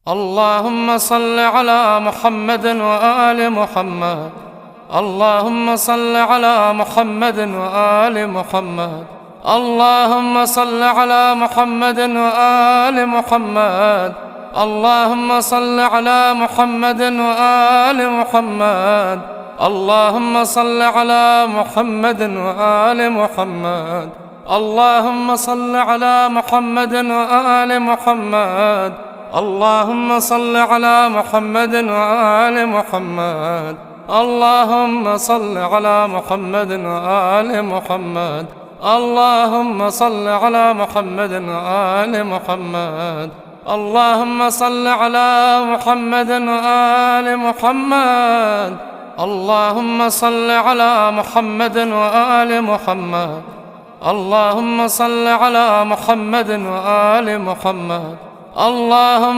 اللهم صل على محمد وآل محمد. اللهم صل على محمد وآل محمد. اللهم صل على محمد وآل محمد. اللهم صل على محمد وآل محمد. اللهم صل على محمد وآل محمد. اللهم صل على محمد وآل محمد. اللهم صل على محمد وآل محمد. اللهم صل على محمد وآل محمد. اللهم صل على محمد وآل محمد. اللهم صل على محمد وآل محمد. اللهم صل على محمد وآل محمد. اللهم صل على محمد وآل محمد. اللهم